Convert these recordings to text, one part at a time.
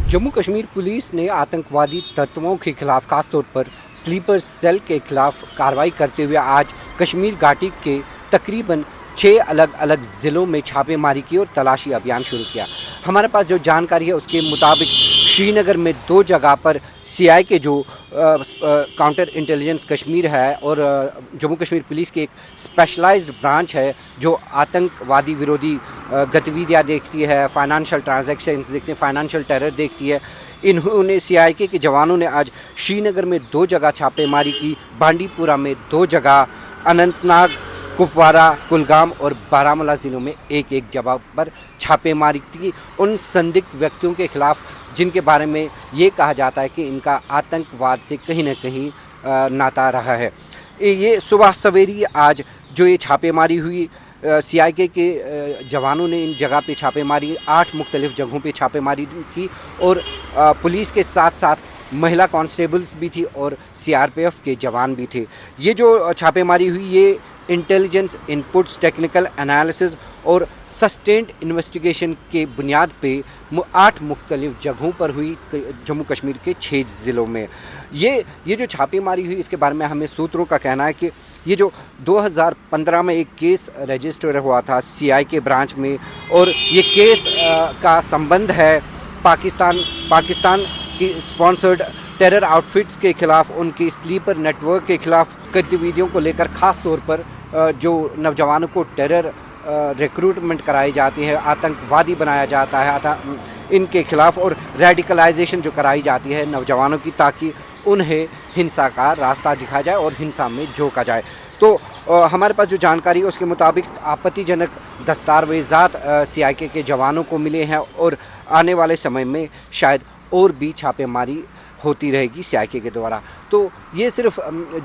Jammu Kashmir police ने आतंकवादी तत्वों के खिलाफ खासतौर पर स्लीपर सेल के खिलाफ कार्रवाई करते हुए आज कश्मीर घाटी के तकरीबन 6 अलग अलग ज़िलों में छापेमारी की और तलाशी अभियान शुरू किया। हमारे पास जो जानकारी है उसके मुताबिक श्रीनगर में 2 जगह पर सीआई के जो काउंटर इंटेलिजेंस कश्मीर है और जम्मू कश्मीर पुलिस की एक स्पेशलाइज्ड ब्रांच है जो आतंकवादी विरोधी गतिविधियाँ देखती है, फाइनेंशियल ट्रांजैक्शंस देखती है, फाइनेंशियल टेरर देखती है। इन्होंने सीआईके के जवानों ने आज श्रीनगर में 2 जगह छापेमारी की, बांडीपुरा में 2 जगह, अनंतनाग, कुपवारा, कुलगाम और बारामूला ज़िलों में एक एक जगह पर छापेमारी की उन संदिग्ध व्यक्तियों के खिलाफ जिनके बारे में ये कहा जाता है कि इनका आतंकवाद से कहीं न कहीं नाता रहा है। ये सुबह सवेरी आज जो ये छापेमारी हुई, सीआईके के जवानों ने इन जगह पे छापेमारी 8 मुख्तलिफ जगहों पे छापेमारी की और पुलिस के साथ साथ महिला कांस्टेबल्स भी थी और सीआरपीएफ के जवान भी थे। ये जो छापेमारी हुई ये इंटेलिजेंस इनपुट्स, टेक्निकल एनालिसिस और सस्टेन्ड इन्वेस्टिगेशन के बुनियाद पे 8 मुख्तलिफ जगहों पर हुई जम्मू कश्मीर के 6 ज़िलों में। ये जो छापेमारी हुई इसके बारे में हमें सूत्रों का कहना है कि ये जो 2015 में एक केस रजिस्टर हुआ था सीआईके ब्रांच में और ये केस का संबंध है पाकिस्तान की स्पॉन्सर्ड टेरर आउटफिट्स के खिलाफ, उनकी स्लीपर नेटवर्क के खिलाफ गतिविधियों को लेकर ख़ास तौर पर जो नौजवानों को टेरर रिक्रूटमेंट कराई जाती है, आतंकवादी बनाया जाता है इनके खिलाफ और रेडिकलाइजेशन जो कराई जाती है नौजवानों की, ताकि उन्हें हिंसा का रास्ता दिखाया जाए और हिंसा में झोंका जाए। तो हमारे पास जो जानकारी है उसके मुताबिक आपत्तिजनक दस्तावेज़ात सीआईके के जवानों को मिले हैं और आने वाले समय में शायद और भी छापेमारी होती रहेगी सीआईके के द्वारा। तो ये सिर्फ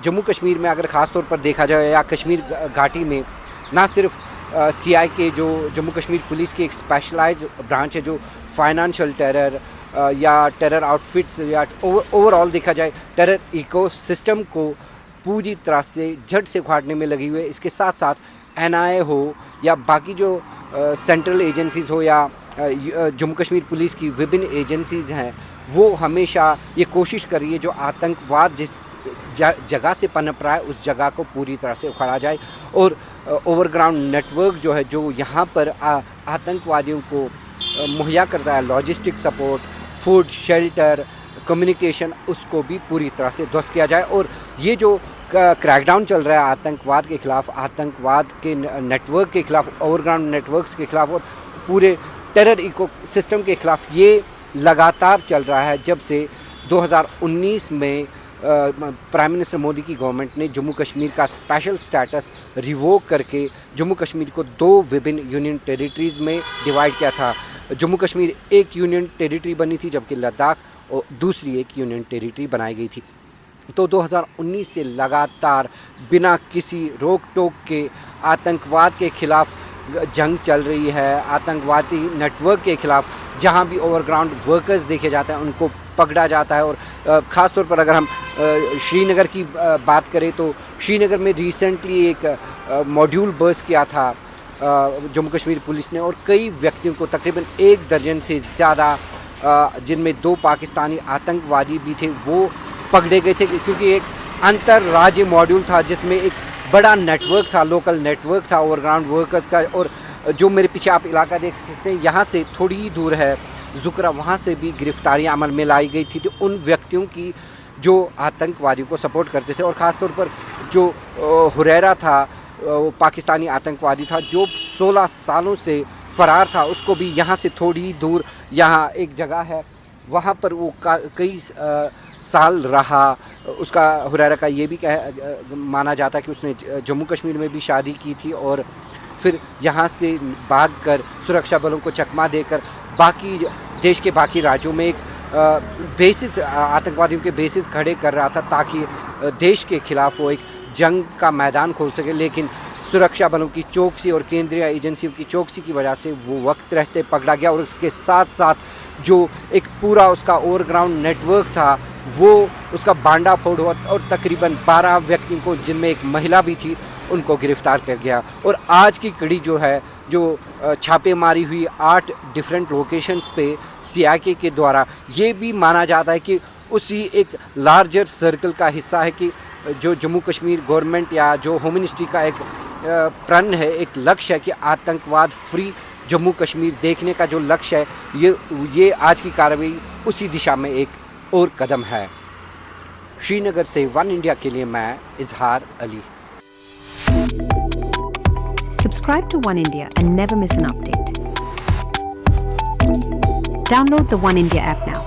जम्मू कश्मीर में अगर ख़ास तौर पर देखा जाए या कश्मीर घाटी में ना सिर्फ सीआईके जो जम्मू कश्मीर पुलिस की एक स्पेशलाइज्ड ब्रांच है जो फाइनेंशियल टेरर या टेरर आउटफिट्स या ओवरऑल देखा जाए टेरर इकोसिस्टम को पूरी तरह से जड़ से उखाड़ने में लगी हुई है। इसके साथ साथ एनआईए हो या बाकी जो सेंट्रल एजेंसीज़ हो या जम्मू कश्मीर पुलिस की विभिन्न एजेंसीज़ हैं वो हमेशा ये कोशिश कर रही है जो आतंकवाद जिस जगह से पनप रहा है उस जगह को पूरी तरह से उखाड़ा जाए और ओवरग्राउंड नेटवर्क जो है जो यहाँ पर आतंकवादियों को मुहैया करता है, logistic support, food, shelter, communication, उसको भी पूरी तरह से ध्वस्त किया जाए। और ये जो क्रैकडाउन चल रहा है आतंकवाद के खिलाफ, आतंकवाद के नेटवर्क के खिलाफ, ओवरग्राउंड नेटवर्क्स के खिलाफ और पूरे टेरर इकोसिस्टम के खिलाफ ये लगातार चल रहा है जब से 2019 में प्राइम मिनिस्टर मोदी की गवर्नमेंट ने जम्मू कश्मीर का स्पेशल स्टेटस रिवोक करके जम्मू कश्मीर को 2 विभिन्न यूनियन टेरिटरीज़ में डिवाइड किया था। जम्मू कश्मीर एक यूनियन टेरिटरी बनी थी जबकि लद्दाख और दूसरी एक यूनियन टेरिटरी बनाई गई थी। तो 2019 से लगातार बिना किसी रोक टोक के आतंकवाद के खिलाफ जंग चल रही है। आतंकवादी नेटवर्क के खिलाफ जहां भी ओवरग्राउंड वर्कर्स देखे जाते हैं उनको पकड़ा जाता है। और ख़ास तौर पर अगर हम श्रीनगर की बात करें तो श्रीनगर में रिसेंटली एक मॉड्यूल बर्स्ट किया था जम्मू कश्मीर पुलिस ने और कई व्यक्तियों को, तकरीबन 1 दर्जन से ज़्यादा जिनमें 2 पाकिस्तानी आतंकवादी भी थे, वो पकड़े गए थे क्योंकि एक अंतर्राज्यीय मॉड्यूल था जिसमें एक बड़ा नेटवर्क था, लोकल नेटवर्क था ओवरग्राउंड वर्कर्स का। और जो मेरे पीछे आप इलाका देख सकते हैं यहाँ से थोड़ी ही दूर है जुकरा, वहाँ से भी गिरफ्तारियाँ अमल में लाई गई थी तो उन व्यक्तियों की जो आतंकवादियों को सपोर्ट करते थे। और ख़ास तौर पर जो हुरैरा था वो पाकिस्तानी आतंकवादी था जो 16 सालों से फ़रार था, उसको भी यहाँ से थोड़ी ही दूर यहाँ एक जगह है वहाँ पर वो कई साल रहा। उसका हुरैरा का ये भी माना जाता है कि उसने जम्मू कश्मीर में भी शादी की थी और फिर यहाँ से भागकर सुरक्षा बलों को चकमा देकर बाकी देश के बाकी राज्यों में एक बेसिस, आतंकवादियों के बेसिस खड़े कर रहा था ताकि देश के खिलाफ वो एक जंग का मैदान खोल सके। लेकिन सुरक्षा बलों की चौकसी और केंद्रीय एजेंसियों की चौकसी की वजह से वो वक्त रहते पकड़ा गया और उसके साथ साथ जो एक पूरा उसका ओवरग्राउंड नेटवर्क था वो उसका बांडा फोड़ हुआ और तकरीबन 12 व्यक्तियों को, जिनमें एक महिला भी थी, उनको गिरफ्तार कर गया। और आज की कड़ी जो है जो छापेमारी हुई 8 डिफरेंट लोकेशंस पे सीआईए के द्वारा, ये भी माना जाता है कि उसी एक लार्जर सर्कल का हिस्सा है कि जो जम्मू कश्मीर गवर्नमेंट या जो होम मिनिस्ट्री का एक प्रण है, एक लक्ष्य है कि आतंकवाद फ्री जम्मू कश्मीर देखने का जो लक्ष्य है, ये आज की कार्रवाई उसी दिशा में एक और कदम है। श्रीनगर से वन इंडिया के लिए मैं इजहार Ali. Subscribe to One India and never miss an update. Download the One India app now.